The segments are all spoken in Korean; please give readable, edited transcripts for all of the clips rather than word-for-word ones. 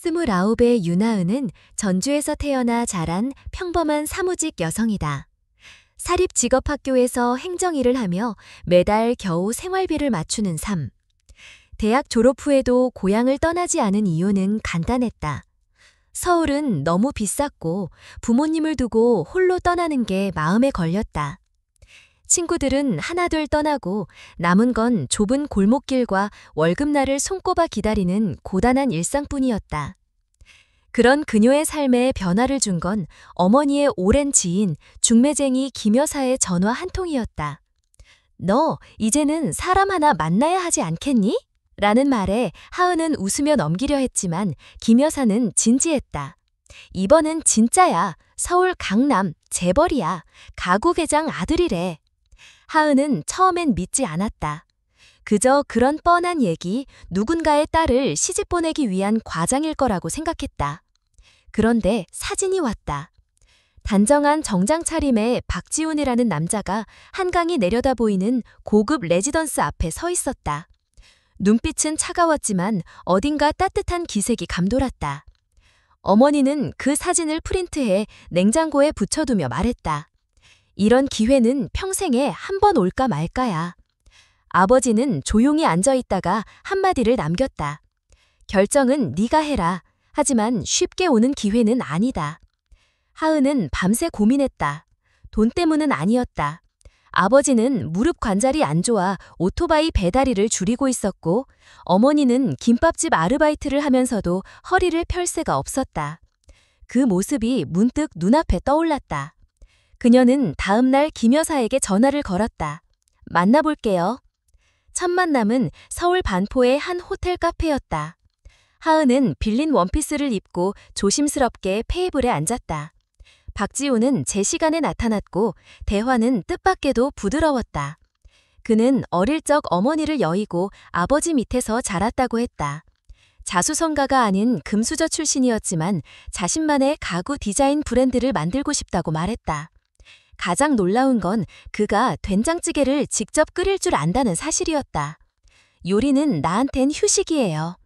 29의 윤하은은 전주에서 태어나 자란 평범한 사무직 여성이다. 사립직업학교에서 행정일을 하며 매달 겨우 생활비를 맞추는 삶. 대학 졸업 후에도 고향을 떠나지 않은 이유는 간단했다. 서울은 너무 비쌌고 부모님을 두고 홀로 떠나는 게 마음에 걸렸다. 친구들은 하나둘 떠나고 남은 건 좁은 골목길과 월급날을 손꼽아 기다리는 고단한 일상뿐이었다. 그런 그녀의 삶에 변화를 준 건 어머니의 오랜 지인 중매쟁이 김 여사의 전화 한 통이었다. "너 이제는 사람 하나 만나야 하지 않겠니?" 라는 말에 하은은 웃으며 넘기려 했지만 김 여사는 진지했다. "이번은 진짜야. 서울 강남 재벌이야. 가구 회장 아들이래." 하은은 처음엔 믿지 않았다. 그저 그런 뻔한 얘기, 누군가의 딸을 시집 보내기 위한 과장일 거라고 생각했다. 그런데 사진이 왔다. 단정한 정장 차림의 박지훈이라는 남자가 한강이 내려다 보이는 고급 레지던스 앞에 서 있었다. 눈빛은 차가웠지만 어딘가 따뜻한 기색이 감돌았다. 어머니는 그 사진을 프린트해 냉장고에 붙여두며 말했다. "이런 기회는 평생에 한 번 올까 말까야." 아버지는 조용히 앉아있다가 한마디를 남겼다. "결정은 네가 해라. 하지만 쉽게 오는 기회는 아니다." 하은은 밤새 고민했다. 돈 때문은 아니었다. 아버지는 무릎 관절이 안 좋아 오토바이 배달일을 줄이고 있었고 어머니는 김밥집 아르바이트를 하면서도 허리를 펼 새가 없었다. 그 모습이 문득 눈앞에 떠올랐다. 그녀는 다음 날 김 여사에게 전화를 걸었다. "만나볼게요." 첫 만남은 서울 반포의 한 호텔 카페였다. 하은은 빌린 원피스를 입고 조심스럽게 페이블에 앉았다. 박지훈은 제 시간에 나타났고 대화는 뜻밖에도 부드러웠다. 그는 어릴 적 어머니를 여의고 아버지 밑에서 자랐다고 했다. 자수성가가 아닌 금수저 출신이었지만 자신만의 가구 디자인 브랜드를 만들고 싶다고 말했다. 가장 놀라운 건 그가 된장찌개를 직접 끓일 줄 안다는 사실이었다. "요리는 나한텐 휴식이에요."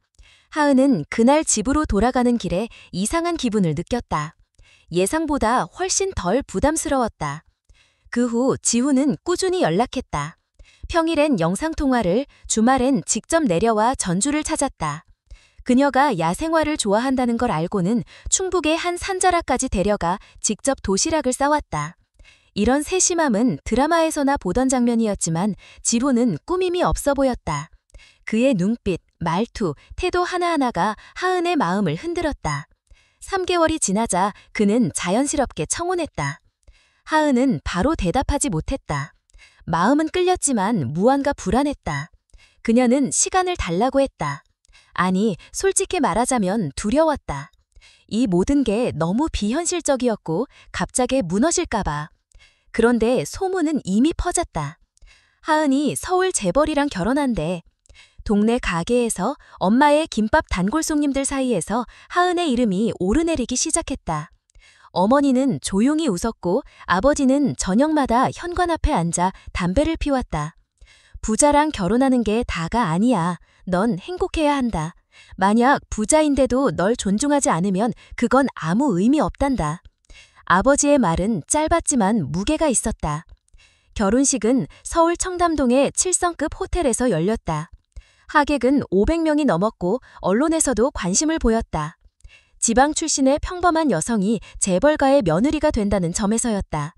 하은은 그날 집으로 돌아가는 길에 이상한 기분을 느꼈다. 예상보다 훨씬 덜 부담스러웠다. 그 후 지훈은 꾸준히 연락했다. 평일엔 영상통화를, 주말엔 직접 내려와 전주를 찾았다. 그녀가 야생화를 좋아한다는 걸 알고는 충북의 한 산자락까지 데려가 직접 도시락을 싸왔다. 이런 세심함은 드라마에서나 보던 장면이었지만 지훈은 꾸밈이 없어 보였다. 그의 눈빛, 말투, 태도 하나하나가 하은의 마음을 흔들었다. 3개월이 지나자 그는 자연스럽게 청혼했다. 하은은 바로 대답하지 못했다. 마음은 끌렸지만 무언가 불안했다. 그녀는 시간을 달라고 했다. 아니, 솔직히 말하자면 두려웠다. 이 모든 게 너무 비현실적이었고 갑자기 무너질까봐. 그런데 소문은 이미 퍼졌다. 하은이 서울 재벌이랑 결혼한대. 동네 가게에서 엄마의 김밥 단골 손님들 사이에서 하은의 이름이 오르내리기 시작했다. 어머니는 조용히 웃었고 아버지는 저녁마다 현관 앞에 앉아 담배를 피웠다. "부자랑 결혼하는 게 다가 아니야. 넌 행복해야 한다. 만약 부자인데도 널 존중하지 않으면 그건 아무 의미 없단다." 아버지의 말은 짧았지만 무게가 있었다. 결혼식은 서울 청담동의 7성급 호텔에서 열렸다. 하객은 500명이 넘었고 언론에서도 관심을 보였다. 지방 출신의 평범한 여성이 재벌가의 며느리가 된다는 점에서였다.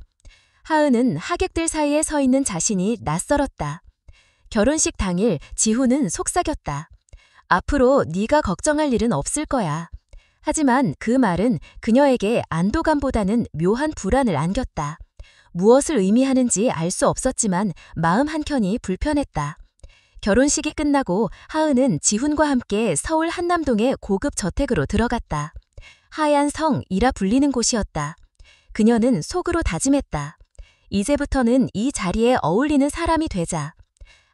하은은 하객들 사이에 서 있는 자신이 낯설었다. 결혼식 당일 지훈은 속삭였다. "앞으로 네가 걱정할 일은 없을 거야." 하지만 그 말은 그녀에게 안도감보다는 묘한 불안을 안겼다. 무엇을 의미하는지 알 수 없었지만 마음 한켠이 불편했다. 결혼식이 끝나고 하은은 지훈과 함께 서울 한남동의 고급 저택으로 들어갔다. 하얀 성이라 불리는 곳이었다. 그녀는 속으로 다짐했다. 이제부터는 이 자리에 어울리는 사람이 되자.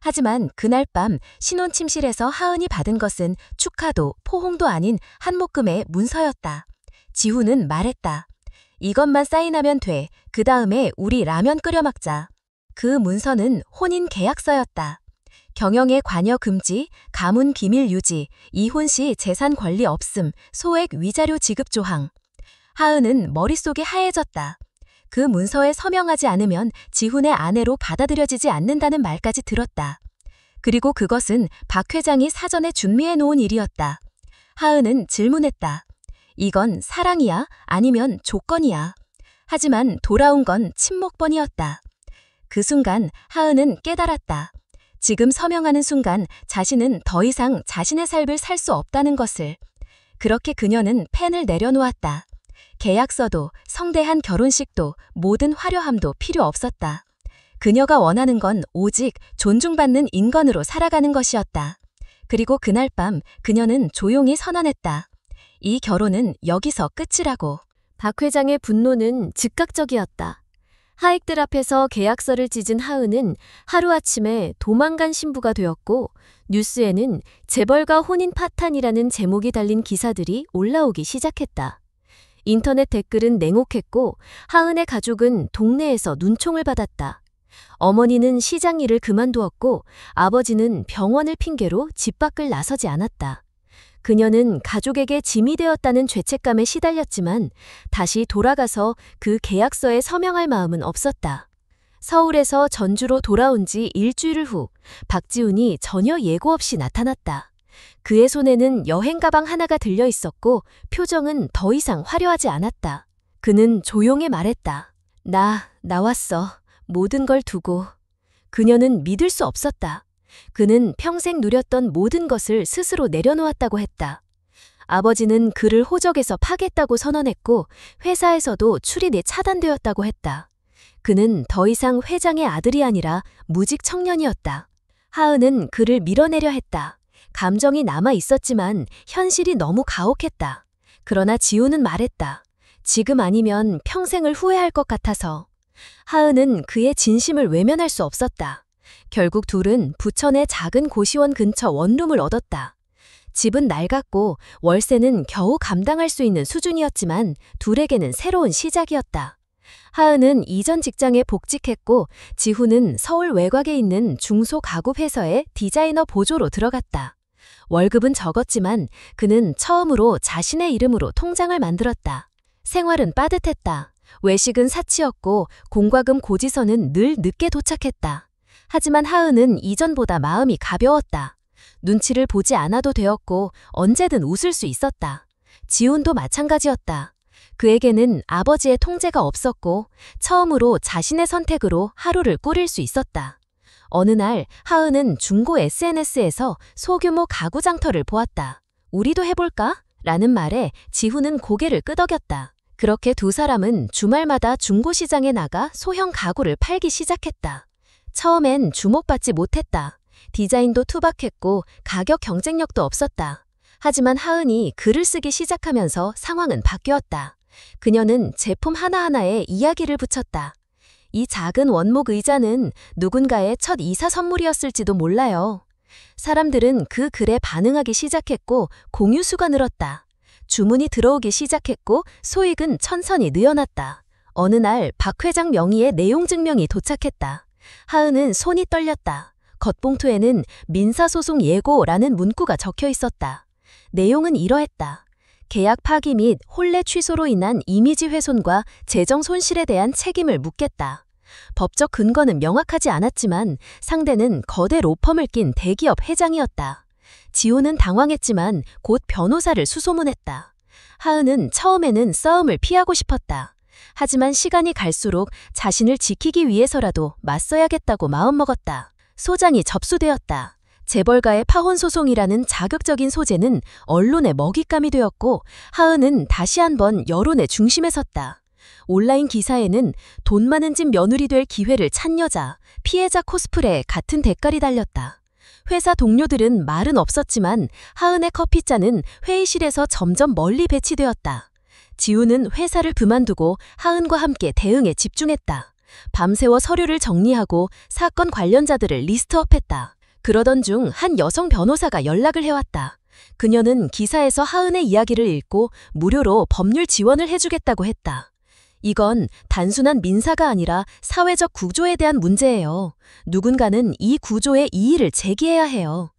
하지만 그날 밤 신혼침실에서 하은이 받은 것은 축하도 포홍도 아닌 한 묶음의 문서였다. 지훈은 말했다. "이것만 사인하면 돼. 그 다음에 우리 라면 끓여 먹자." 그 문서는 혼인 계약서였다. 경영에 관여 금지, 가문 비밀 유지, 이혼 시 재산 권리 없음, 소액 위자료 지급 조항. 하은은 머릿속이 하얘졌다. 그 문서에 서명하지 않으면 지훈의 아내로 받아들여지지 않는다는 말까지 들었다. 그리고 그것은 박 회장이 사전에 준비해 놓은 일이었다. 하은은 질문했다. 이건 사랑이야? 아니면 조건이야? 하지만 돌아온 건 침묵번이었다. 그 순간 하은은 깨달았다. 지금 서명하는 순간 자신은 더 이상 자신의 삶을 살 수 없다는 것을. 그렇게 그녀는 펜을 내려놓았다. 계약서도, 성대한 결혼식도, 모든 화려함도 필요 없었다. 그녀가 원하는 건 오직 존중받는 인간으로 살아가는 것이었다. 그리고 그날 밤 그녀는 조용히 선언했다. 이 결혼은 여기서 끝이라고. 박 회장의 분노는 즉각적이었다. 하익들 앞에서 계약서를 찢은 하은은 하루아침에 도망간 신부가 되었고 뉴스에는 재벌가 혼인 파탄이라는 제목이 달린 기사들이 올라오기 시작했다. 인터넷 댓글은 냉혹했고 하은의 가족은 동네에서 눈총을 받았다. 어머니는 시장 일을 그만두었고 아버지는 병원을 핑계로 집 밖을 나서지 않았다. 그녀는 가족에게 짐이 되었다는 죄책감에 시달렸지만 다시 돌아가서 그 계약서에 서명할 마음은 없었다. 서울에서 전주로 돌아온 지 일주일 후 박지훈이 전혀 예고 없이 나타났다. 그의 손에는 여행 가방 하나가 들려 있었고 표정은 더 이상 화려하지 않았다. 그는 조용히 말했다. 나왔어. 모든 걸 두고. 그녀는 믿을 수 없었다. 그는 평생 누렸던 모든 것을 스스로 내려놓았다고 했다. 아버지는 그를 호적에서 파겠다고 선언했고 회사에서도 출입이 차단되었다고 했다. 그는 더 이상 회장의 아들이 아니라 무직 청년이었다. 하은은 그를 밀어내려 했다. 감정이 남아 있었지만 현실이 너무 가혹했다. 그러나 지우는 말했다. 지금 아니면 평생을 후회할 것 같아서. 하은은 그의 진심을 외면할 수 없었다. 결국 둘은 부천의 작은 고시원 근처 원룸을 얻었다. 집은 낡았고 월세는 겨우 감당할 수 있는 수준이었지만 둘에게는 새로운 시작이었다. 하은은 이전 직장에 복직했고 지훈은 서울 외곽에 있는 중소가구회사에 디자이너 보조로 들어갔다. 월급은 적었지만 그는 처음으로 자신의 이름으로 통장을 만들었다. 생활은 빠듯했다. 외식은 사치였고 공과금 고지서는 늘 늦게 도착했다. 하지만 하은은 이전보다 마음이 가벼웠다. 눈치를 보지 않아도 되었고 언제든 웃을 수 있었다. 지훈도 마찬가지였다. 그에게는 아버지의 통제가 없었고 처음으로 자신의 선택으로 하루를 꾸릴 수 있었다. 어느 날 하은은 중고 SNS에서 소규모 가구 장터를 보았다. 우리도 해볼까? 라는 말에 지훈은 고개를 끄덕였다. 그렇게 두 사람은 주말마다 중고시장에 나가 소형 가구를 팔기 시작했다. 처음엔 주목받지 못했다. 디자인도 투박했고 가격 경쟁력도 없었다. 하지만 하은이 글을 쓰기 시작하면서 상황은 바뀌었다. 그녀는 제품 하나하나에 이야기를 붙였다. 이 작은 원목 의자는 누군가의 첫 이사 선물이었을지도 몰라요. 사람들은 그 글에 반응하기 시작했고 공유 수가 늘었다. 주문이 들어오기 시작했고 소익은 천천히 늘어났다. 어느 날 박 회장 명의의 내용 증명이 도착했다. 하은은 손이 떨렸다. 겉봉투에는 민사소송 예고라는 문구가 적혀 있었다. 내용은 이러했다. 계약 파기 및 혼례 취소로 인한 이미지 훼손과 재정 손실에 대한 책임을 묻겠다. 법적 근거는 명확하지 않았지만 상대는 거대 로펌을 낀 대기업 회장이었다. 지호는 당황했지만 곧 변호사를 수소문했다. 하은은 처음에는 싸움을 피하고 싶었다. 하지만 시간이 갈수록 자신을 지키기 위해서라도 맞서야겠다고 마음먹었다. 소장이 접수되었다. 재벌가의 파혼소송이라는 자극적인 소재는 언론의 먹잇감이 되었고 하은은 다시 한번 여론의 중심에 섰다. 온라인 기사에는 돈 많은 집 며느리 될 기회를 찬 여자, 피해자 코스프레 같은 댓글이 달렸다. 회사 동료들은 말은 없었지만 하은의 커피잔은 회의실에서 점점 멀리 배치되었다. 지우는 회사를 그만두고 하은과 함께 대응에 집중했다. 밤새워 서류를 정리하고 사건 관련자들을 리스트업했다. 그러던 중 한 여성 변호사가 연락을 해왔다. 그녀는 기사에서 하은의 이야기를 읽고 무료로 법률 지원을 해주겠다고 했다. 이건 단순한 민사가 아니라 사회적 구조에 대한 문제예요. 누군가는 이 구조의 이의를 제기해야 해요.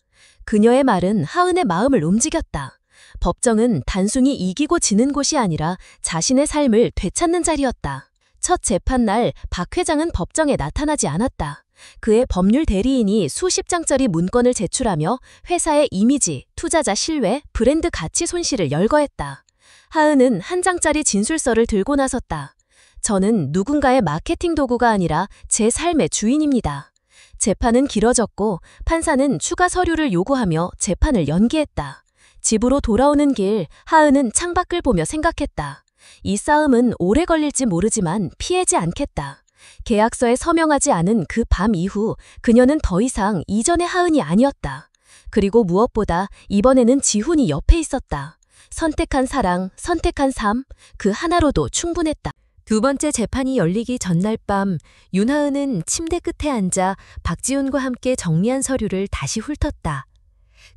그녀의 말은 하은의 마음을 움직였다. 법정은 단순히 이기고 지는 곳이 아니라 자신의 삶을 되찾는 자리였다. 첫 재판날 박 회장은 법정에 나타나지 않았다. 그의 법률 대리인이 수십 장짜리 문건을 제출하며 회사의 이미지, 투자자 신뢰, 브랜드 가치 손실을 열거했다. 하은은 한 장짜리 진술서를 들고 나섰다. 저는 누군가의 마케팅 도구가 아니라 제 삶의 주인입니다. 재판은 길어졌고 판사는 추가 서류를 요구하며 재판을 연기했다. 집으로 돌아오는 길, 하은은 창밖을 보며 생각했다. 이 싸움은 오래 걸릴지 모르지만 피하지 않겠다. 계약서에 서명하지 않은 그 밤 이후 그녀는 더 이상 이전의 하은이 아니었다. 그리고 무엇보다 이번에는 지훈이 옆에 있었다. 선택한 사랑, 선택한 삶, 그 하나로도 충분했다. 두 번째 재판이 열리기 전날 밤, 윤하은은 침대 끝에 앉아 박지훈과 함께 정리한 서류를 다시 훑었다.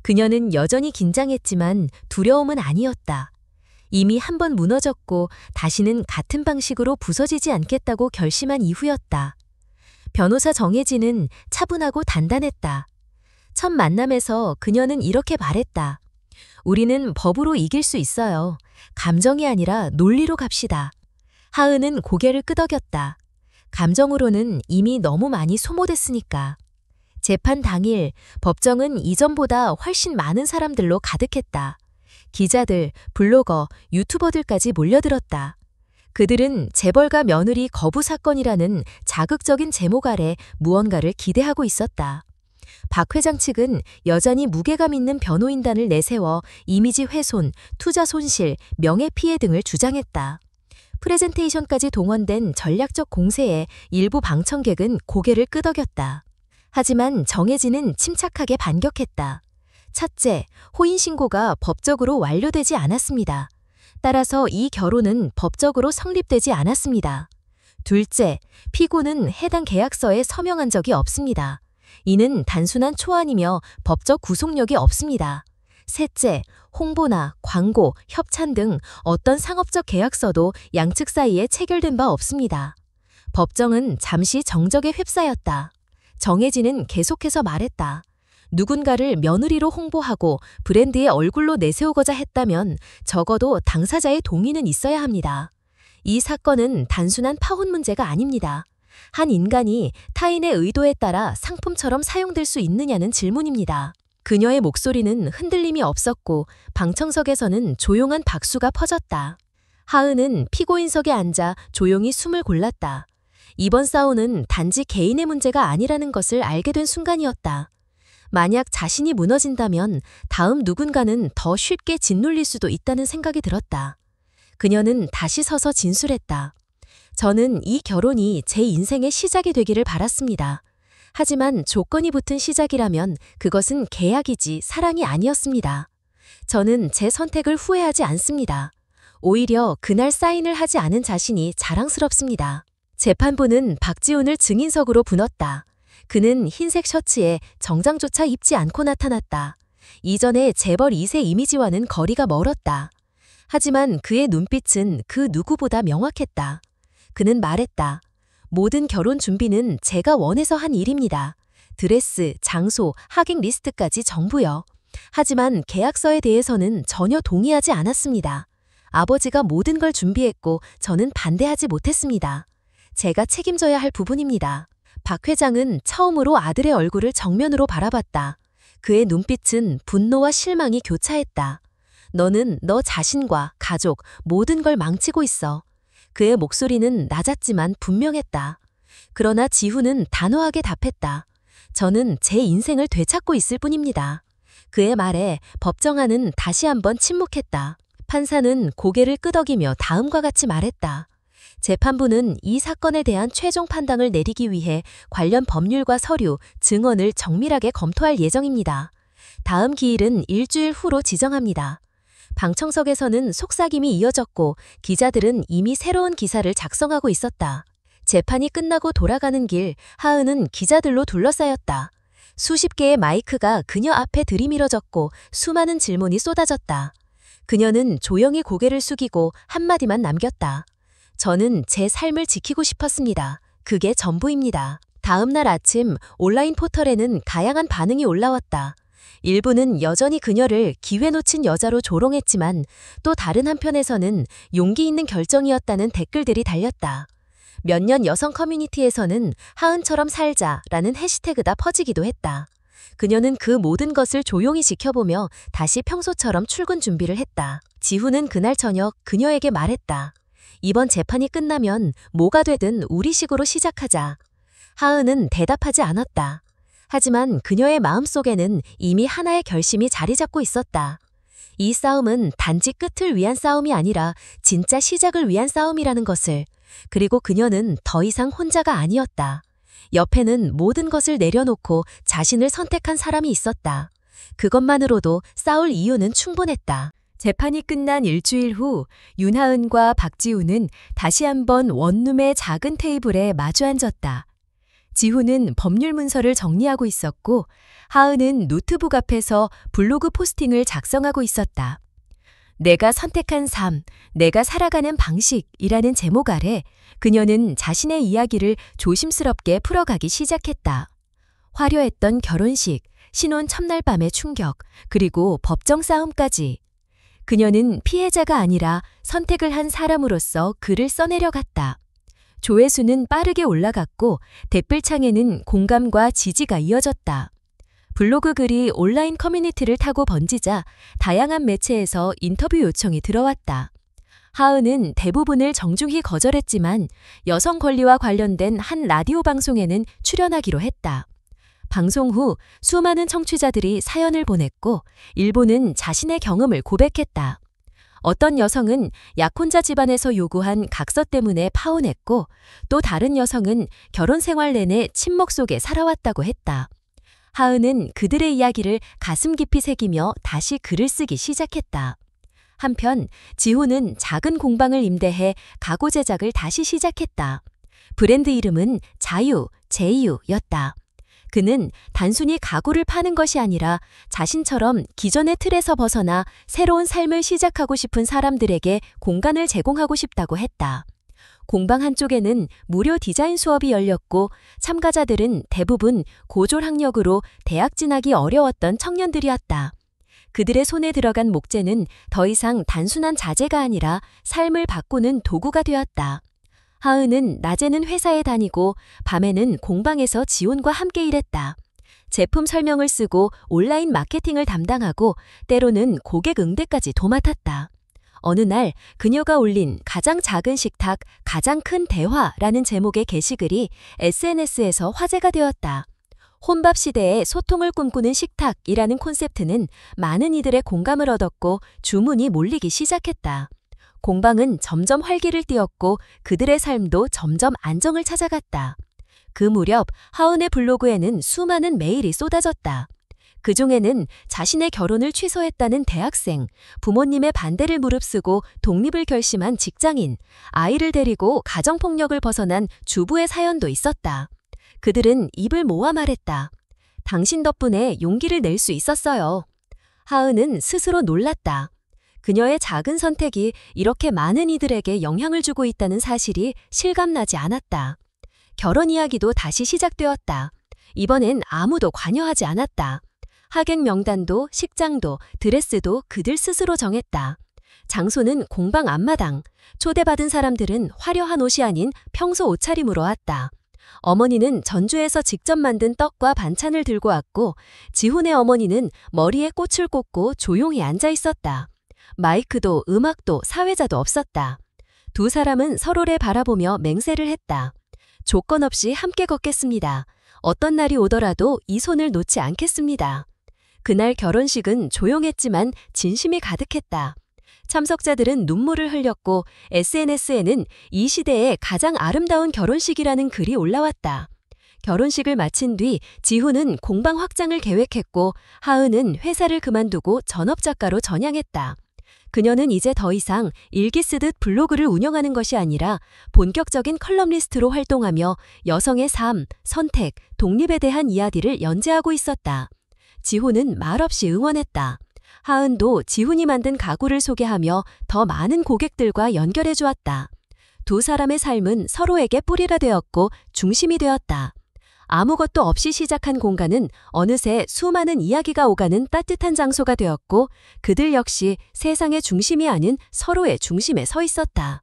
그녀는 여전히 긴장했지만 두려움은 아니었다. 이미 한 번 무너졌고 다시는 같은 방식으로 부서지지 않겠다고 결심한 이후였다. 변호사 정혜진은 차분하고 단단했다. 첫 만남에서 그녀는 이렇게 말했다. 우리는 법으로 이길 수 있어요. 감정이 아니라 논리로 갑시다. 하은은 고개를 끄덕였다. 감정으로는 이미 너무 많이 소모됐으니까. 재판 당일 법정은 이전보다 훨씬 많은 사람들로 가득했다. 기자들, 블로거, 유튜버들까지 몰려들었다. 그들은 재벌가 며느리 거부 사건이라는 자극적인 제목 아래 무언가를 기대하고 있었다. 박 회장 측은 여전히 무게감 있는 변호인단을 내세워 이미지 훼손, 투자 손실, 명예피해 등을 주장했다. 프레젠테이션까지 동원된 전략적 공세에 일부 방청객은 고개를 끄덕였다. 하지만 정혜진은 침착하게 반격했다. 첫째, 호인신고가 법적으로 완료되지 않았습니다. 따라서 이 결혼은 법적으로 성립되지 않았습니다. 둘째, 피고는 해당 계약서에 서명한 적이 없습니다. 이는 단순한 초안이며 법적 구속력이 없습니다. 셋째, 홍보나 광고, 협찬 등 어떤 상업적 계약서도 양측 사이에 체결된 바 없습니다. 법정은 잠시 정적에 휩싸였다. 정혜진은 계속해서 말했다. 누군가를 며느리로 홍보하고 브랜드의 얼굴로 내세우고자 했다면 적어도 당사자의 동의는 있어야 합니다. 이 사건은 단순한 파혼 문제가 아닙니다. 한 인간이 타인의 의도에 따라 상품처럼 사용될 수 있느냐는 질문입니다. 그녀의 목소리는 흔들림이 없었고 방청석에서는 조용한 박수가 퍼졌다. 하은은 피고인석에 앉아 조용히 숨을 골랐다. 이번 싸움은 단지 개인의 문제가 아니라는 것을 알게 된 순간이었다. 만약 자신이 무너진다면 다음 누군가는 더 쉽게 짓눌릴 수도 있다는 생각이 들었다. 그녀는 다시 서서 진술했다. 저는 이 결혼이 제 인생의 시작이 되기를 바랐습니다. 하지만 조건이 붙은 시작이라면 그것은 계약이지 사랑이 아니었습니다. 저는 제 선택을 후회하지 않습니다. 오히려 그날 사인을 하지 않은 자신이 자랑스럽습니다. 재판부는 박지훈을 증인석으로 불렀다. 그는 흰색 셔츠에 정장조차 입지 않고 나타났다. 이전의 재벌 2세 이미지와는 거리가 멀었다. 하지만 그의 눈빛은 그 누구보다 명확했다. 그는 말했다. 모든 결혼 준비는 제가 원해서 한 일입니다. 드레스, 장소, 하객 리스트까지 전부요. 하지만 계약서에 대해서는 전혀 동의하지 않았습니다. 아버지가 모든 걸 준비했고 저는 반대하지 못했습니다. 제가 책임져야 할 부분입니다. 박 회장은 처음으로 아들의 얼굴을 정면으로 바라봤다. 그의 눈빛은 분노와 실망이 교차했다. 너는 너 자신과 가족, 모든 걸 망치고 있어. 그의 목소리는 낮았지만 분명했다. 그러나 지훈은 단호하게 답했다. 저는 제 인생을 되찾고 있을 뿐입니다. 그의 말에 법정안은 다시 한번 침묵했다. 판사는 고개를 끄덕이며 다음과 같이 말했다. 재판부는 이 사건에 대한 최종 판단을 내리기 위해 관련 법률과 서류, 증언을 정밀하게 검토할 예정입니다. 다음 기일은 일주일 후로 지정합니다. 방청석에서는 속삭임이 이어졌고 기자들은 이미 새로운 기사를 작성하고 있었다. 재판이 끝나고 돌아가는 길, 하은은 기자들로 둘러싸였다. 수십 개의 마이크가 그녀 앞에 들이밀어졌고 수많은 질문이 쏟아졌다. 그녀는 조용히 고개를 숙이고 한마디만 남겼다. 저는 제 삶을 지키고 싶었습니다. 그게 전부입니다. 다음 날 아침 온라인 포털에는 다양한 반응이 올라왔다. 일부는 여전히 그녀를 기회 놓친 여자로 조롱했지만 또 다른 한편에서는 용기 있는 결정이었다는 댓글들이 달렸다. 몇몇 여성 커뮤니티에서는 하은처럼 살자라는 해시태그가 퍼지기도 했다. 그녀는 그 모든 것을 조용히 지켜보며 다시 평소처럼 출근 준비를 했다. 지훈은 그날 저녁 그녀에게 말했다. 이번 재판이 끝나면 뭐가 되든 우리식으로 시작하자. 하은은 대답하지 않았다. 하지만 그녀의 마음속에는 이미 하나의 결심이 자리 잡고 있었다. 이 싸움은 단지 끝을 위한 싸움이 아니라 진짜 시작을 위한 싸움이라는 것을. 그리고 그녀는 더 이상 혼자가 아니었다. 옆에는 모든 것을 내려놓고 자신을 선택한 사람이 있었다. 그것만으로도 싸울 이유는 충분했다. 재판이 끝난 일주일 후 윤하은과 박지훈은 다시 한번 원룸의 작은 테이블에 마주 앉았다. 지훈은 법률 문서를 정리하고 있었고 하은은 노트북 앞에서 블로그 포스팅을 작성하고 있었다. 내가 선택한 삶, 내가 살아가는 방식이라는 제목 아래 그녀는 자신의 이야기를 조심스럽게 풀어가기 시작했다. 화려했던 결혼식, 신혼 첫날 밤의 충격, 그리고 법정 싸움까지. 그녀는 피해자가 아니라 선택을 한 사람으로서 글을 써내려갔다. 조회수는 빠르게 올라갔고 댓글창에는 공감과 지지가 이어졌다. 블로그 글이 온라인 커뮤니티를 타고 번지자 다양한 매체에서 인터뷰 요청이 들어왔다. 하은은 대부분을 정중히 거절했지만 여성 권리와 관련된 한 라디오 방송에는 출연하기로 했다. 방송 후 수많은 청취자들이 사연을 보냈고 일부는 자신의 경험을 고백했다. 어떤 여성은 약혼자 집안에서 요구한 각서 때문에 파혼했고 또 다른 여성은 결혼 생활 내내 침묵 속에 살아왔다고 했다. 하은은 그들의 이야기를 가슴 깊이 새기며 다시 글을 쓰기 시작했다. 한편 지훈은 작은 공방을 임대해 가구 제작을 다시 시작했다. 브랜드 이름은 자유, 제이유였다. 그는 단순히 가구를 파는 것이 아니라 자신처럼 기존의 틀에서 벗어나 새로운 삶을 시작하고 싶은 사람들에게 공간을 제공하고 싶다고 했다. 공방 한쪽에는 무료 디자인 수업이 열렸고 참가자들은 대부분 고졸 학력으로 대학 진학이 어려웠던 청년들이었다. 그들의 손에 들어간 목재는 더 이상 단순한 자재가 아니라 삶을 바꾸는 도구가 되었다. 하은은 낮에는 회사에 다니고 밤에는 공방에서 지훈과 함께 일했다. 제품 설명을 쓰고 온라인 마케팅을 담당하고 때로는 고객 응대까지 도맡았다. 어느 날 그녀가 올린 가장 작은 식탁, 가장 큰 대화라는 제목의 게시글이 SNS에서 화제가 되었다. 혼밥 시대에 소통을 꿈꾸는 식탁이라는 콘셉트는 많은 이들의 공감을 얻었고 주문이 몰리기 시작했다. 공방은 점점 활기를 띠었고 그들의 삶도 점점 안정을 찾아갔다. 그 무렵 하은의 블로그에는 수많은 메일이 쏟아졌다. 그중에는 자신의 결혼을 취소했다는 대학생, 부모님의 반대를 무릅쓰고 독립을 결심한 직장인, 아이를 데리고 가정폭력을 벗어난 주부의 사연도 있었다. 그들은 입을 모아 말했다. 당신 덕분에 용기를 낼 수 있었어요. 하은은 스스로 놀랐다. 그녀의 작은 선택이 이렇게 많은 이들에게 영향을 주고 있다는 사실이 실감나지 않았다. 결혼 이야기도 다시 시작되었다. 이번엔 아무도 관여하지 않았다. 하객 명단도 식장도 드레스도 그들 스스로 정했다. 장소는 공방 앞마당. 초대받은 사람들은 화려한 옷이 아닌 평소 옷차림으로 왔다. 어머니는 전주에서 직접 만든 떡과 반찬을 들고 왔고 지훈의 어머니는 머리에 꽃을 꽂고 조용히 앉아 있었다. 마이크도 음악도 사회자도 없었다. 두 사람은 서로를 바라보며 맹세를 했다. 조건 없이 함께 걷겠습니다. 어떤 날이 오더라도 이 손을 놓지 않겠습니다. 그날 결혼식은 조용했지만 진심이 가득했다. 참석자들은 눈물을 흘렸고 SNS에는 이 시대의 가장 아름다운 결혼식이라는 글이 올라왔다. 결혼식을 마친 뒤 지훈은 공방 확장을 계획했고 하은은 회사를 그만두고 전업작가로 전향했다. 그녀는 이제 더 이상 일기 쓰듯 블로그를 운영하는 것이 아니라 본격적인 컬럼니스트로 활동하며 여성의 삶, 선택, 독립에 대한 이야기를 연재하고 있었다. 지훈은 말없이 응원했다. 하은도 지훈이 만든 가구를 소개하며 더 많은 고객들과 연결해 주었다. 두 사람의 삶은 서로에게 뿌리가 되었고 중심이 되었다. 아무것도 없이 시작한 공간은 어느새 수많은 이야기가 오가는 따뜻한 장소가 되었고 그들 역시 세상의 중심이 아닌 서로의 중심에 서 있었다.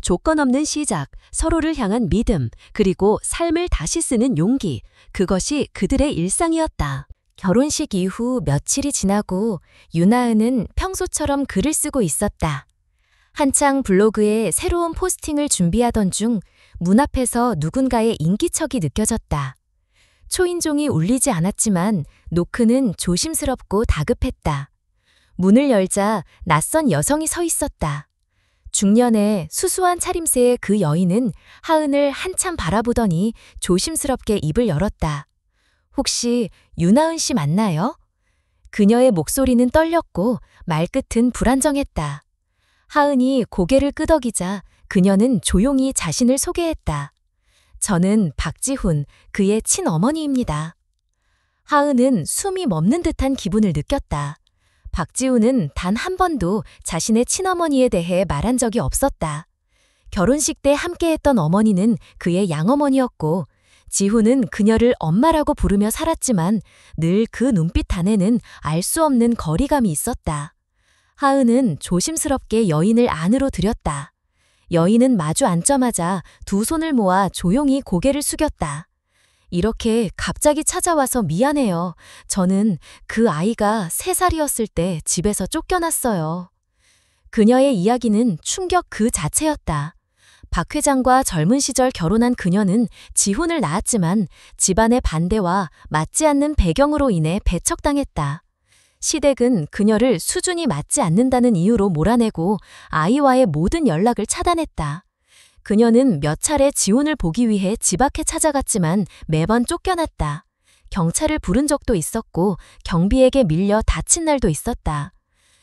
조건 없는 시작, 서로를 향한 믿음, 그리고 삶을 다시 쓰는 용기, 그것이 그들의 일상이었다. 결혼식 이후 며칠이 지나고 유나은은 평소처럼 글을 쓰고 있었다. 한창 블로그에 새로운 포스팅을 준비하던 중 문 앞에서 누군가의 인기척이 느껴졌다. 초인종이 울리지 않았지만 노크는 조심스럽고 다급했다. 문을 열자 낯선 여성이 서 있었다. 중년의 수수한 차림새의 그 여인은 하은을 한참 바라보더니 조심스럽게 입을 열었다. 혹시 유나은 씨 맞나요? 그녀의 목소리는 떨렸고 말끝은 불안정했다. 하은이 고개를 끄덕이자 그녀는 조용히 자신을 소개했다. 저는 박지훈, 그의 친어머니입니다. 하은은 숨이 멎는 듯한 기분을 느꼈다. 박지훈은 단 한 번도 자신의 친어머니에 대해 말한 적이 없었다. 결혼식 때 함께했던 어머니는 그의 양어머니였고 지훈은 그녀를 엄마라고 부르며 살았지만 늘 그 눈빛 안에는 알 수 없는 거리감이 있었다. 하은은 조심스럽게 여인을 안으로 들였다. 여인은 마주 앉자마자 두 손을 모아 조용히 고개를 숙였다. 이렇게 갑자기 찾아와서 미안해요. 저는 그 아이가 3살이었을 때 집에서 쫓겨났어요. 그녀의 이야기는 충격 그 자체였다. 박 회장과 젊은 시절 결혼한 그녀는 지훈을 낳았지만 집안의 반대와 맞지 않는 배경으로 인해 배척당했다. 시댁은 그녀를 수준이 맞지 않는다는 이유로 몰아내고 아이와의 모든 연락을 차단했다. 그녀는 몇 차례 지훈을 보기 위해 집 앞에 찾아갔지만 매번 쫓겨났다. 경찰을 부른 적도 있었고 경비에게 밀려 다친 날도 있었다.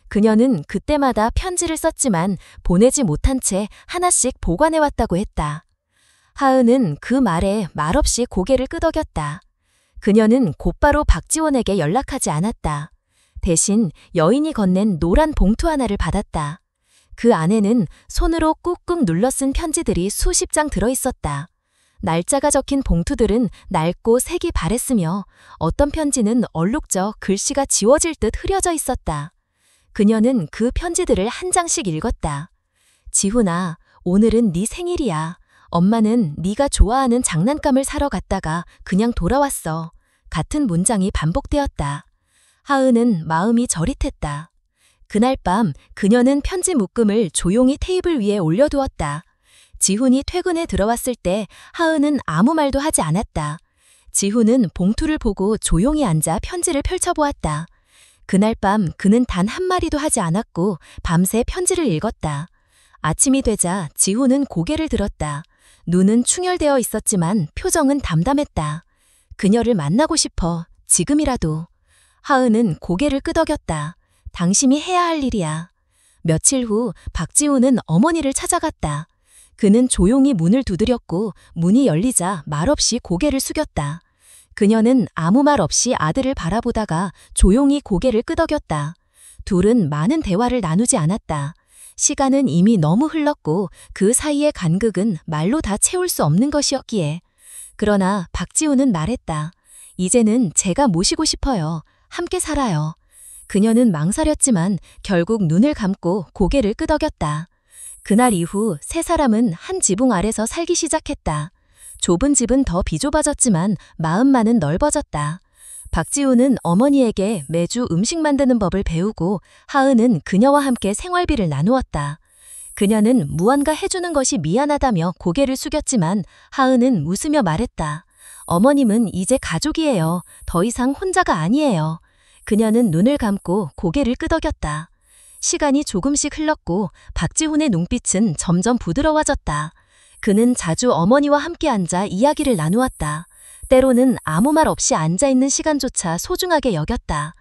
그녀는 그때마다 편지를 썼지만 보내지 못한 채 하나씩 보관해왔다고 했다. 하은은 그 말에 말없이 고개를 끄덕였다. 그녀는 곧바로 박지원에게 연락하지 않았다. 대신 여인이 건넨 노란 봉투 하나를 받았다. 그 안에는 손으로 꾹꾹 눌러 쓴 편지들이 수십 장 들어있었다. 날짜가 적힌 봉투들은 낡고 색이 바랬으며 어떤 편지는 얼룩져 글씨가 지워질 듯 흐려져 있었다. 그녀는 그 편지들을 한 장씩 읽었다. 지훈아, 오늘은 네 생일이야. 엄마는 네가 좋아하는 장난감을 사러 갔다가 그냥 돌아왔어. 같은 문장이 반복되었다. 하은은 마음이 저릿했다. 그날 밤 그녀는 편지 묶음을 조용히 테이블 위에 올려두었다. 지훈이 퇴근해 들어왔을 때 하은은 아무 말도 하지 않았다. 지훈은 봉투를 보고 조용히 앉아 편지를 펼쳐보았다. 그날 밤 그는 단 한마디도 하지 않았고 밤새 편지를 읽었다. 아침이 되자 지훈은 고개를 들었다. 눈은 충혈되어 있었지만 표정은 담담했다. 그녀를 만나고 싶어, 지금이라도. 하은은 고개를 끄덕였다. 당신이 해야 할 일이야. 며칠 후 박지훈은 어머니를 찾아갔다. 그는 조용히 문을 두드렸고 문이 열리자 말없이 고개를 숙였다. 그녀는 아무 말 없이 아들을 바라보다가 조용히 고개를 끄덕였다. 둘은 많은 대화를 나누지 않았다. 시간은 이미 너무 흘렀고 그 사이의 간극은 말로 다 채울 수 없는 것이었기에. 그러나 박지훈은 말했다. 이제는 제가 모시고 싶어요. 함께 살아요. 그녀는 망설였지만 결국 눈을 감고 고개를 끄덕였다. 그날 이후 세 사람은 한 지붕 아래서 살기 시작했다. 좁은 집은 더 비좁아졌지만 마음만은 넓어졌다. 박지훈은 어머니에게 매주 음식 만드는 법을 배우고 하은은 그녀와 함께 생활비를 나누었다. 그녀는 무언가 해주는 것이 미안하다며 고개를 숙였지만 하은은 웃으며 말했다. 어머님은 이제 가족이에요. 더 이상 혼자가 아니에요. 그녀는 눈을 감고 고개를 끄덕였다. 시간이 조금씩 흘렀고 박지훈의 눈빛은 점점 부드러워졌다. 그는 자주 어머니와 함께 앉아 이야기를 나누었다. 때로는 아무 말 없이 앉아있는 시간조차 소중하게 여겼다.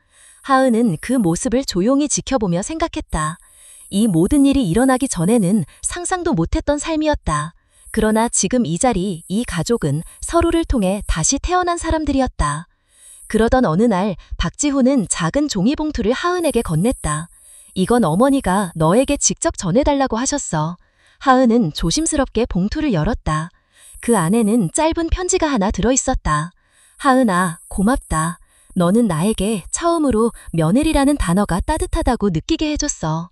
하은은 그 모습을 조용히 지켜보며 생각했다. 이 모든 일이 일어나기 전에는 상상도 못했던 삶이었다. 그러나 지금 이 자리, 이 가족은 서로를 통해 다시 태어난 사람들이었다. 그러던 어느 날 박지훈은 작은 종이봉투를 하은에게 건넸다. 이건 어머니가 너에게 직접 전해달라고 하셨어. 하은은 조심스럽게 봉투를 열었다. 그 안에는 짧은 편지가 하나 들어있었다. 하은아, 고맙다. 너는 나에게 처음으로 며느리라는 단어가 따뜻하다고 느끼게 해줬어.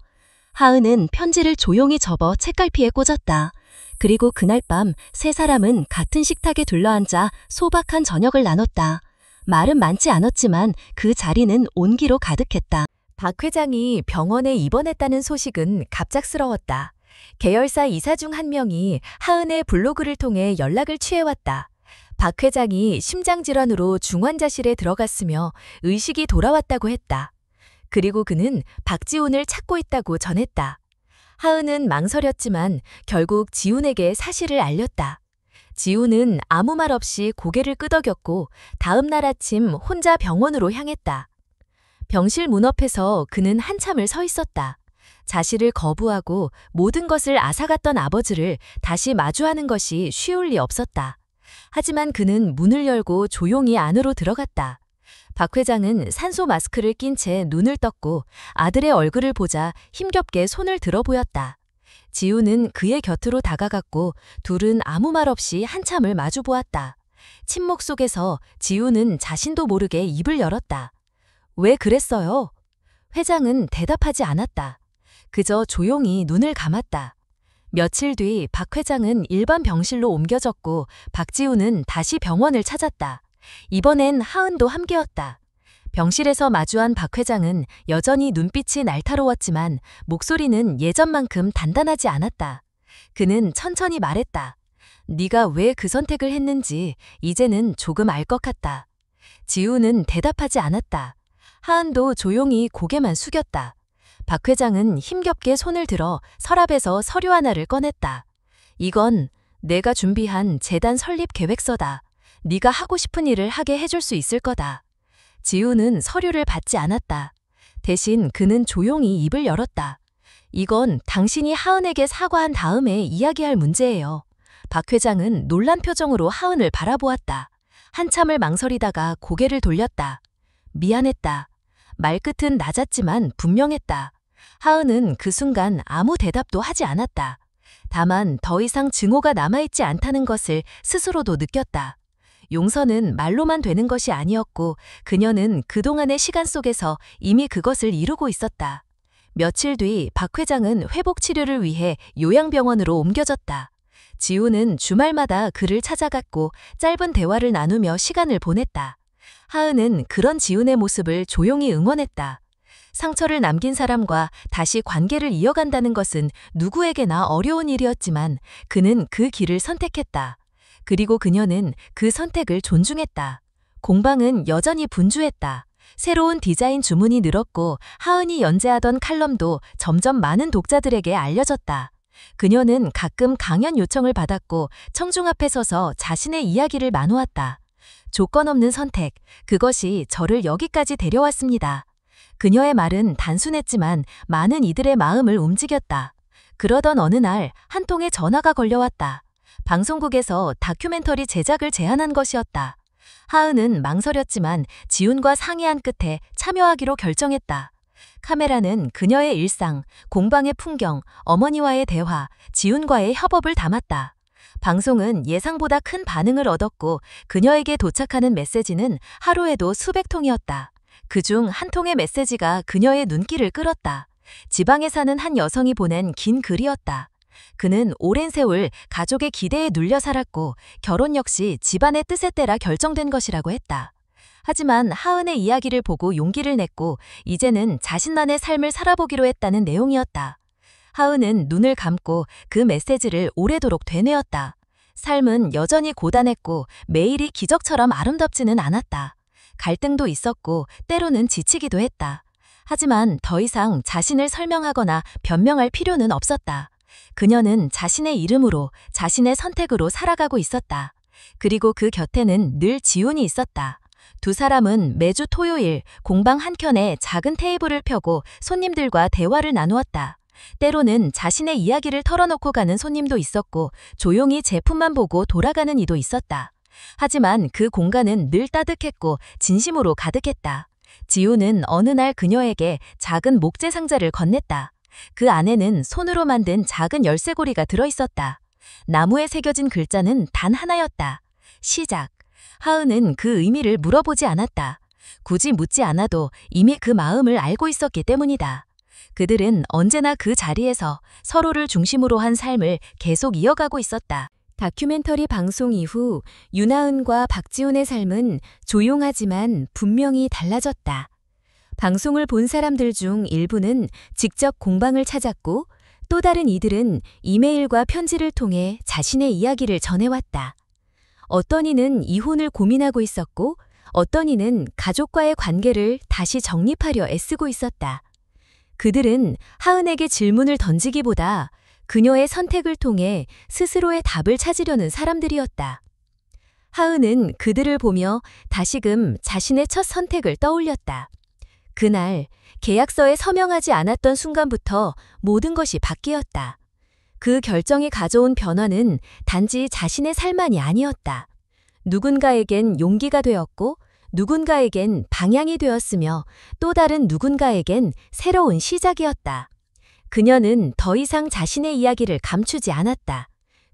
하은은 편지를 조용히 접어 책갈피에 꽂았다. 그리고 그날 밤 세 사람은 같은 식탁에 둘러앉아 소박한 저녁을 나눴다. 말은 많지 않았지만 그 자리는 온기로 가득했다. 박 회장이 병원에 입원했다는 소식은 갑작스러웠다. 계열사 이사 중 한 명이 하은의 블로그를 통해 연락을 취해왔다. 박 회장이 심장질환으로 중환자실에 들어갔으며 의식이 돌아왔다고 했다. 그리고 그는 박지훈을 찾고 있다고 전했다. 하은은 망설였지만 결국 지훈에게 사실을 알렸다. 지훈은 아무 말 없이 고개를 끄덕였고 다음 날 아침 혼자 병원으로 향했다. 병실 문 앞에서 그는 한참을 서 있었다. 자신을 거부하고 모든 것을 앗아갔던 아버지를 다시 마주하는 것이 쉬울 리 없었다. 하지만 그는 문을 열고 조용히 안으로 들어갔다. 박 회장은 산소 마스크를 낀 채 눈을 떴고 아들의 얼굴을 보자 힘겹게 손을 들어 보였다. 지우는 그의 곁으로 다가갔고 둘은 아무 말 없이 한참을 마주 보았다. 침묵 속에서 지우는 자신도 모르게 입을 열었다. 왜 그랬어요? 회장은 대답하지 않았다. 그저 조용히 눈을 감았다. 며칠 뒤 박 회장은 일반 병실로 옮겨졌고 박지우는 다시 병원을 찾았다. 이번엔 하은도 함께였다. 병실에서 마주한 박 회장은 여전히 눈빛이 날카로웠지만 목소리는 예전만큼 단단하지 않았다. 그는 천천히 말했다. 네가 왜 그 선택을 했는지 이제는 조금 알 것 같다. 지우는 대답하지 않았다. 하은도 조용히 고개만 숙였다. 박 회장은 힘겹게 손을 들어 서랍에서 서류 하나를 꺼냈다. 이건 내가 준비한 재단 설립 계획서다. 네가 하고 싶은 일을 하게 해줄 수 있을 거다. 지우는 서류를 받지 않았다. 대신 그는 조용히 입을 열었다. 이건 당신이 하은에게 사과한 다음에 이야기할 문제예요. 박 회장은 놀란 표정으로 하은을 바라보았다. 한참을 망설이다가 고개를 돌렸다. 미안했다. 말끝은 낮았지만 분명했다. 하은은 그 순간 아무 대답도 하지 않았다. 다만 더 이상 증오가 남아있지 않다는 것을 스스로도 느꼈다. 용서는 말로만 되는 것이 아니었고 그녀는 그동안의 시간 속에서 이미 그것을 이루고 있었다. 며칠 뒤 박 회장은 회복 치료를 위해 요양병원으로 옮겨졌다. 지우는 주말마다 그를 찾아갔고 짧은 대화를 나누며 시간을 보냈다. 하은은 그런 지훈의 모습을 조용히 응원했다. 상처를 남긴 사람과 다시 관계를 이어간다는 것은 누구에게나 어려운 일이었지만 그는 그 길을 선택했다. 그리고 그녀는 그 선택을 존중했다. 공방은 여전히 분주했다. 새로운 디자인 주문이 늘었고 하은이 연재하던 칼럼도 점점 많은 독자들에게 알려졌다. 그녀는 가끔 강연 요청을 받았고 청중 앞에 서서 자신의 이야기를 나누었다. 조건 없는 선택, 그것이 저를 여기까지 데려왔습니다. 그녀의 말은 단순했지만 많은 이들의 마음을 움직였다. 그러던 어느 날 한 통의 전화가 걸려왔다. 방송국에서 다큐멘터리 제작을 제안한 것이었다. 하은은 망설였지만 지훈과 상의한 끝에 참여하기로 결정했다. 카메라는 그녀의 일상, 공방의 풍경, 어머니와의 대화, 지훈과의 협업을 담았다. 방송은 예상보다 큰 반응을 얻었고 그녀에게 도착하는 메시지는 하루에도 수백 통이었다. 그중 한 통의 메시지가 그녀의 눈길을 끌었다. 지방에 사는 한 여성이 보낸 긴 글이었다. 그는 오랜 세월 가족의 기대에 눌려 살았고 결혼 역시 집안의 뜻에 따라 결정된 것이라고 했다. 하지만 하은의 이야기를 보고 용기를 냈고 이제는 자신만의 삶을 살아보기로 했다는 내용이었다. 하은은 눈을 감고 그 메시지를 오래도록 되뇌었다. 삶은 여전히 고단했고 매일이 기적처럼 아름답지는 않았다. 갈등도 있었고 때로는 지치기도 했다. 하지만 더 이상 자신을 설명하거나 변명할 필요는 없었다. 그녀는 자신의 이름으로, 자신의 선택으로 살아가고 있었다. 그리고 그 곁에는 늘 지훈이 있었다. 두 사람은 매주 토요일 공방 한켠에 작은 테이블을 펴고 손님들과 대화를 나누었다. 때로는 자신의 이야기를 털어놓고 가는 손님도 있었고 조용히 제품만 보고 돌아가는 이도 있었다. 하지만 그 공간은 늘 따뜻했고 진심으로 가득했다. 지훈은 어느 날 그녀에게 작은 목재 상자를 건넸다. 그 안에는 손으로 만든 작은 열쇠고리가 들어있었다. 나무에 새겨진 글자는 단 하나였다. 시작. 하은은 그 의미를 물어보지 않았다. 굳이 묻지 않아도 이미 그 마음을 알고 있었기 때문이다. 그들은 언제나 그 자리에서 서로를 중심으로 한 삶을 계속 이어가고 있었다. 다큐멘터리 방송 이후 윤하은과 박지훈의 삶은 조용하지만 분명히 달라졌다. 방송을 본 사람들 중 일부는 직접 공방을 찾았고 또 다른 이들은 이메일과 편지를 통해 자신의 이야기를 전해왔다. 어떤 이는 이혼을 고민하고 있었고 어떤 이는 가족과의 관계를 다시 정립하려 애쓰고 있었다. 그들은 하은에게 질문을 던지기보다 그녀의 선택을 통해 스스로의 답을 찾으려는 사람들이었다. 하은은 그들을 보며 다시금 자신의 첫 선택을 떠올렸다. 그날 계약서에 서명하지 않았던 순간부터 모든 것이 바뀌었다. 그 결정이 가져온 변화는 단지 자신의 삶만이 아니었다. 누군가에겐 용기가 되었고 누군가에겐 방향이 되었으며 또 다른 누군가에겐 새로운 시작이었다. 그녀는 더 이상 자신의 이야기를 감추지 않았다.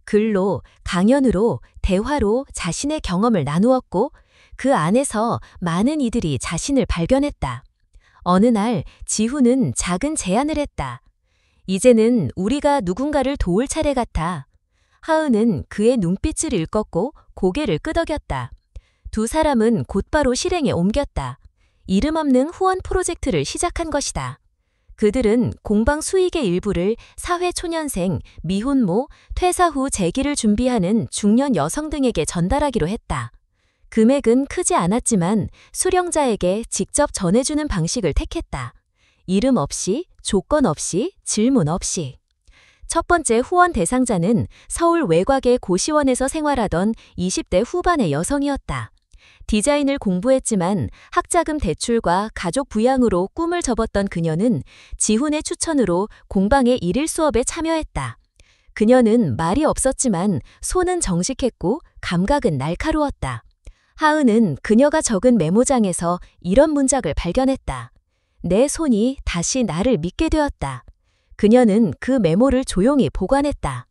글로, 강연으로, 대화로 자신의 경험을 나누었고 그 안에서 많은 이들이 자신을 발견했다. 어느 날 지훈은 작은 제안을 했다. 이제는 우리가 누군가를 도울 차례 같아. 하은은 그의 눈빛을 읽었고 고개를 끄덕였다. 두 사람은 곧바로 실행에 옮겼다. 이름 없는 후원 프로젝트를 시작한 것이다. 그들은 공방 수익의 일부를 사회초년생, 미혼모, 퇴사 후 재기를 준비하는 중년 여성 등에게 전달하기로 했다. 금액은 크지 않았지만 수령자에게 직접 전해주는 방식을 택했다. 이름 없이, 조건 없이, 질문 없이. 첫 번째 후원 대상자는 서울 외곽의 고시원에서 생활하던 20대 후반의 여성이었다. 디자인을 공부했지만 학자금 대출과 가족 부양으로 꿈을 접었던 그녀는 지훈의 추천으로 공방의 일일 수업에 참여했다. 그녀는 말이 없었지만 손은 정직했고 감각은 날카로웠다. 하은은 그녀가 적은 메모장에서 이런 문장을 발견했다. 내 손이 다시 나를 믿게 되었다. 그녀는 그 메모를 조용히 보관했다.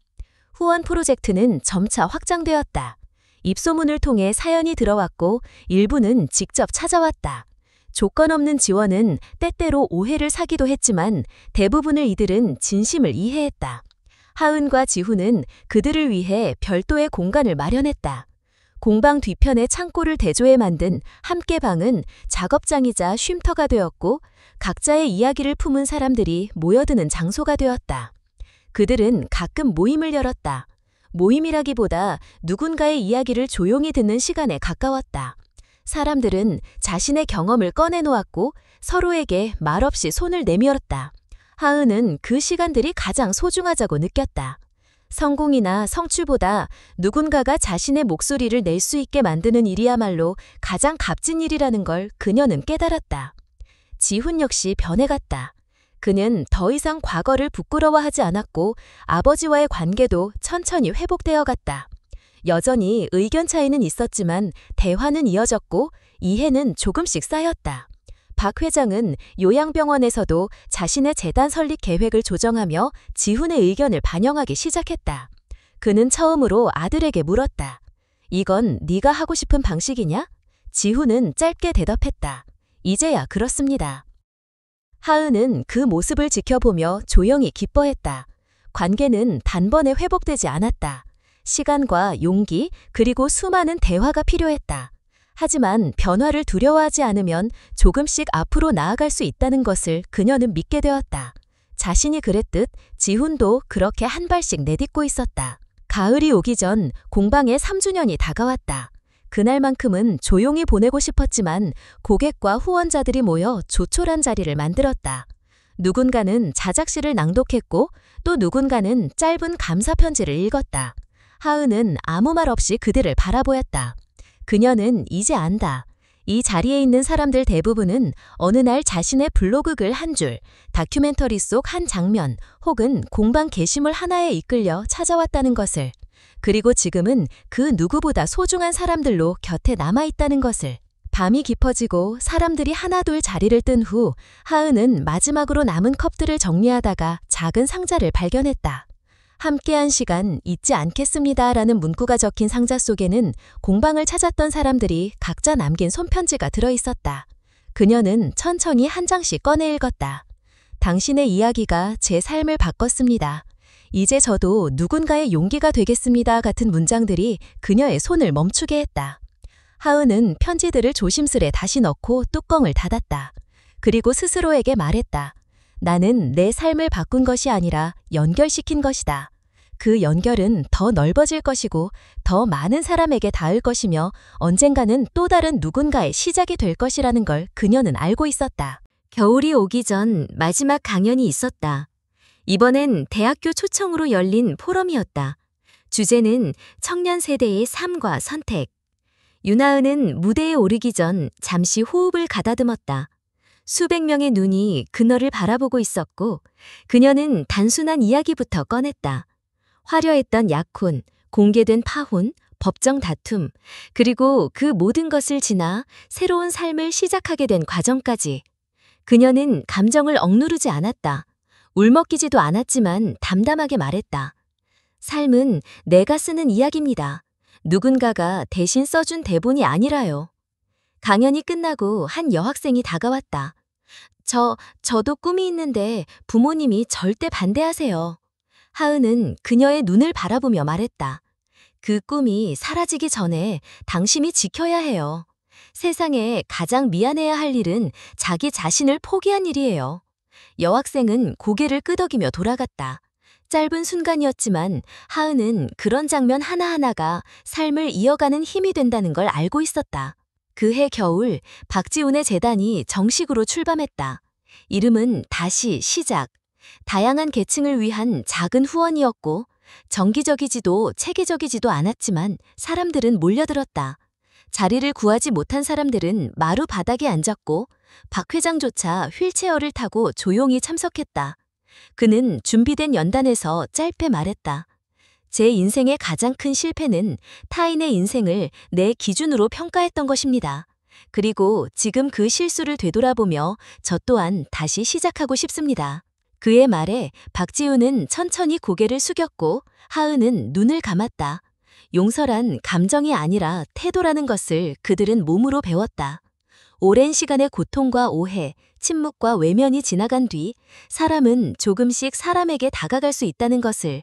후원 프로젝트는 점차 확장되었다. 입소문을 통해 사연이 들어왔고 일부는 직접 찾아왔다. 조건 없는 지원은 때때로 오해를 사기도 했지만 대부분의 이들은 진심을 이해했다. 하은과 지훈은 그들을 위해 별도의 공간을 마련했다. 공방 뒤편의 창고를 대조해 만든 함께방은 작업장이자 쉼터가 되었고 각자의 이야기를 품은 사람들이 모여드는 장소가 되었다. 그들은 가끔 모임을 열었다. 모임이라기보다 누군가의 이야기를 조용히 듣는 시간에 가까웠다. 사람들은 자신의 경험을 꺼내놓았고 서로에게 말없이 손을 내밀었다. 하은은 그 시간들이 가장 소중하다고 느꼈다. 성공이나 성취보다 누군가가 자신의 목소리를 낼 수 있게 만드는 일이야말로 가장 값진 일이라는 걸 그녀는 깨달았다. 지훈 역시 변해갔다. 그는 더 이상 과거를 부끄러워하지 않았고 아버지와의 관계도 천천히 회복되어 갔다. 여전히 의견 차이는 있었지만 대화는 이어졌고 이해는 조금씩 쌓였다. 박 회장은 요양병원에서도 자신의 재단 설립 계획을 조정하며 지훈의 의견을 반영하기 시작했다. 그는 처음으로 아들에게 물었다. 이건 네가 하고 싶은 방식이냐? 지훈은 짧게 대답했다. 이제야 그렇습니다. 하은은 그 모습을 지켜보며 조용히 기뻐했다. 관계는 단번에 회복되지 않았다. 시간과 용기 그리고 수많은 대화가 필요했다. 하지만 변화를 두려워하지 않으면 조금씩 앞으로 나아갈 수 있다는 것을 그녀는 믿게 되었다. 자신이 그랬듯 지훈도 그렇게 한 발씩 내딛고 있었다. 가을이 오기 전 공방의 3주년이 다가왔다. 그날만큼은 조용히 보내고 싶었지만 고객과 후원자들이 모여 조촐한 자리를 만들었다. 누군가는 자작시를 낭독했고 또 누군가는 짧은 감사 편지를 읽었다. 하은은 아무 말 없이 그들을 바라보았다. 그녀는 이제 안다. 이 자리에 있는 사람들 대부분은 어느 날 자신의 블로그 글 한 줄, 다큐멘터리 속 한 장면 혹은 공방 게시물 하나에 이끌려 찾아왔다는 것을, 그리고 지금은 그 누구보다 소중한 사람들로 곁에 남아있다는 것을. 밤이 깊어지고 사람들이 하나둘 자리를 뜬 후 하은은 마지막으로 남은 컵들을 정리하다가 작은 상자를 발견했다. 함께한 시간 잊지 않겠습니다라는 문구가 적힌 상자 속에는 공방을 찾았던 사람들이 각자 남긴 손편지가 들어있었다. 그녀는 천천히 한 장씩 꺼내 읽었다. 당신의 이야기가 제 삶을 바꿨습니다. 이제 저도 누군가의 용기가 되겠습니다 같은 문장들이 그녀의 손을 멈추게 했다. 하은은 편지들을 조심스레 다시 넣고 뚜껑을 닫았다. 그리고 스스로에게 말했다. 나는 내 삶을 바꾼 것이 아니라 연결시킨 것이다. 그 연결은 더 넓어질 것이고 더 많은 사람에게 닿을 것이며 언젠가는 또 다른 누군가의 시작이 될 것이라는 걸 그녀는 알고 있었다. 겨울이 오기 전 마지막 강연이 있었다. 이번엔 대학교 초청으로 열린 포럼이었다. 주제는 청년 세대의 삶과 선택. 윤하은은 무대에 오르기 전 잠시 호흡을 가다듬었다. 수백 명의 눈이 그녀를 바라보고 있었고 그녀는 단순한 이야기부터 꺼냈다. 화려했던 약혼, 공개된 파혼, 법정 다툼, 그리고 그 모든 것을 지나 새로운 삶을 시작하게 된 과정까지. 그녀는 감정을 억누르지 않았다. 울먹이지도 않았지만 담담하게 말했다. 삶은 내가 쓰는 이야기입니다. 누군가가 대신 써준 대본이 아니라요. 강연이 끝나고 한 여학생이 다가왔다. 저도 꿈이 있는데 부모님이 절대 반대하세요. 하은은 그녀의 눈을 바라보며 말했다. 그 꿈이 사라지기 전에 당신이 지켜야 해요. 세상에 가장 미안해야 할 일은 자기 자신을 포기한 일이에요. 여학생은 고개를 끄덕이며 돌아갔다. 짧은 순간이었지만 하은은 그런 장면 하나하나가 삶을 이어가는 힘이 된다는 걸 알고 있었다. 그해 겨울 박지훈의 재단이 정식으로 출범했다. 이름은 다시 시작. 다양한 계층을 위한 작은 후원이었고 정기적이지도 체계적이지도 않았지만 사람들은 몰려들었다. 자리를 구하지 못한 사람들은 마루 바닥에 앉았고 박 회장조차 휠체어를 타고 조용히 참석했다. 그는 준비된 연단에서 짧게 말했다. 제 인생의 가장 큰 실패는 타인의 인생을 내 기준으로 평가했던 것입니다. 그리고 지금 그 실수를 되돌아보며 저 또한 다시 시작하고 싶습니다. 그의 말에 박지훈은 천천히 고개를 숙였고 하은은 눈을 감았다. 용서란 감정이 아니라 태도라는 것을 그들은 몸으로 배웠다. 오랜 시간의 고통과 오해, 침묵과 외면이 지나간 뒤 사람은 조금씩 사람에게 다가갈 수 있다는 것을,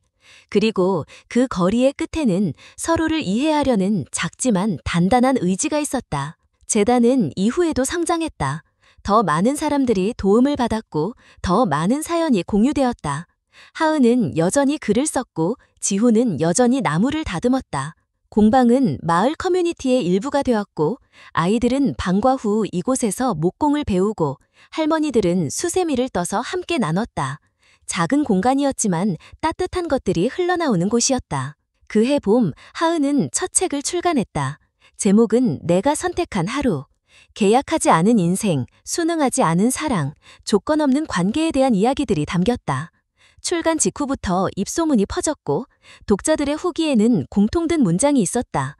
그리고 그 거리의 끝에는 서로를 이해하려는 작지만 단단한 의지가 있었다. 재단은 이후에도 성장했다. 더 많은 사람들이 도움을 받았고 더 많은 사연이 공유되었다. 하은은 여전히 글을 썼고 지훈은 여전히 나무를 다듬었다. 공방은 마을 커뮤니티의 일부가 되었고 아이들은 방과 후 이곳에서 목공을 배우고 할머니들은 수세미를 떠서 함께 나눴다. 작은 공간이었지만 따뜻한 것들이 흘러나오는 곳이었다. 그해 봄 하은은 첫 책을 출간했다. 제목은 내가 선택한 하루. 계약하지 않은 인생, 순응하지 않은 사랑, 조건 없는 관계에 대한 이야기들이 담겼다. 출간 직후부터 입소문이 퍼졌고 독자들의 후기에는 공통된 문장이 있었다.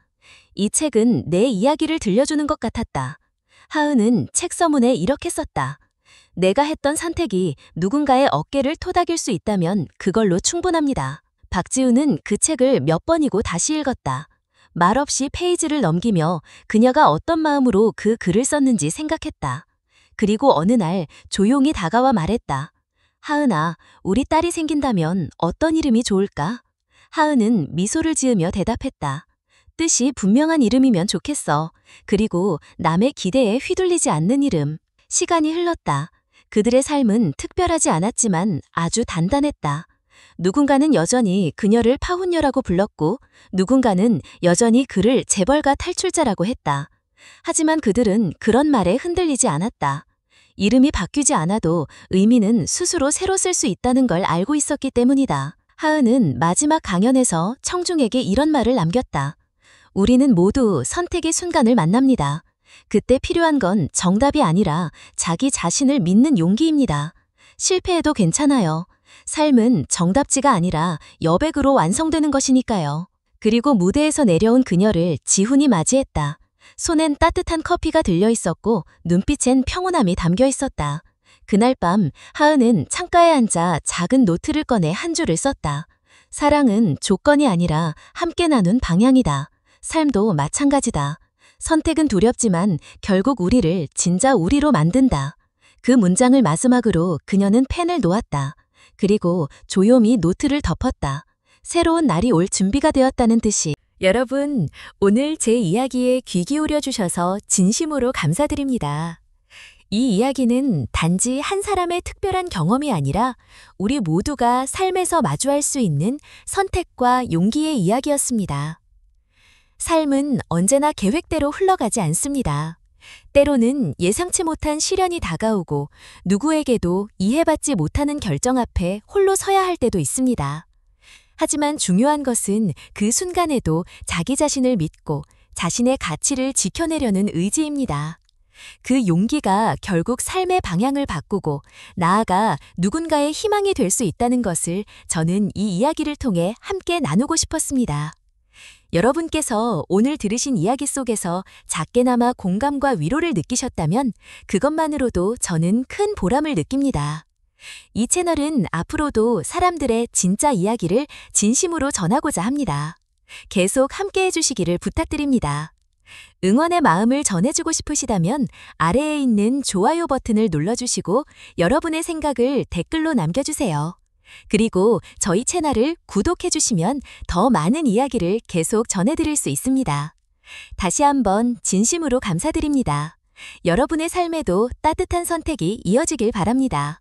이 책은 내 이야기를 들려주는 것 같았다. 하은은 책 서문에 이렇게 썼다. 내가 했던 선택이 누군가의 어깨를 토닥일 수 있다면 그걸로 충분합니다. 박지훈은 그 책을 몇 번이고 다시 읽었다. 말없이 페이지를 넘기며 그녀가 어떤 마음으로 그 글을 썼는지 생각했다. 그리고 어느 날 조용히 다가와 말했다. 하은아, 우리 딸이 생긴다면 어떤 이름이 좋을까? 하은은 미소를 지으며 대답했다. 뜻이 분명한 이름이면 좋겠어. 그리고 남의 기대에 휘둘리지 않는 이름. 시간이 흘렀다. 그들의 삶은 특별하지 않았지만 아주 단단했다. 누군가는 여전히 그녀를 파혼녀라고 불렀고 누군가는 여전히 그를 재벌가 탈출자라고 했다. 하지만 그들은 그런 말에 흔들리지 않았다. 이름이 바뀌지 않아도 의미는 스스로 새로 쓸 수 있다는 걸 알고 있었기 때문이다. 하은은 마지막 강연에서 청중에게 이런 말을 남겼다. 우리는 모두 선택의 순간을 만납니다. 그때 필요한 건 정답이 아니라 자기 자신을 믿는 용기입니다. 실패해도 괜찮아요. 삶은 정답지가 아니라 여백으로 완성되는 것이니까요. 그리고 무대에서 내려온 그녀를 지훈이 맞이했다. 손엔 따뜻한 커피가 들려 있었고 눈빛엔 평온함이 담겨 있었다. 그날 밤 하은은 창가에 앉아 작은 노트를 꺼내 한 줄을 썼다. 사랑은 조건이 아니라 함께 나눈 방향이다. 삶도 마찬가지다. 선택은 두렵지만 결국 우리를 진짜 우리로 만든다. 그 문장을 마지막으로 그녀는 펜을 놓았다. 그리고 조용히 노트를 덮었다. 새로운 날이 올 준비가 되었다는 뜻이. 여러분, 오늘 제 이야기에 귀 기울여 주셔서 진심으로 감사드립니다. 이 이야기는 단지 한 사람의 특별한 경험이 아니라 우리 모두가 삶에서 마주할 수 있는 선택과 용기의 이야기였습니다. 삶은 언제나 계획대로 흘러가지 않습니다. 때로는 예상치 못한 시련이 다가오고 누구에게도 이해받지 못하는 결정 앞에 홀로 서야 할 때도 있습니다. 하지만 중요한 것은 그 순간에도 자기 자신을 믿고 자신의 가치를 지켜내려는 의지입니다. 그 용기가 결국 삶의 방향을 바꾸고 나아가 누군가의 희망이 될 수 있다는 것을 저는 이 이야기를 통해 함께 나누고 싶었습니다. 여러분께서 오늘 들으신 이야기 속에서 작게나마 공감과 위로를 느끼셨다면 그것만으로도 저는 큰 보람을 느낍니다. 이 채널은 앞으로도 사람들의 진짜 이야기를 진심으로 전하고자 합니다. 계속 함께 해주시기를 부탁드립니다. 응원의 마음을 전해주고 싶으시다면 아래에 있는 좋아요 버튼을 눌러주시고 여러분의 생각을 댓글로 남겨주세요. 그리고 저희 채널을 구독해주시면 더 많은 이야기를 계속 전해드릴 수 있습니다. 다시 한번 진심으로 감사드립니다. 여러분의 삶에도 따뜻한 선택이 이어지길 바랍니다.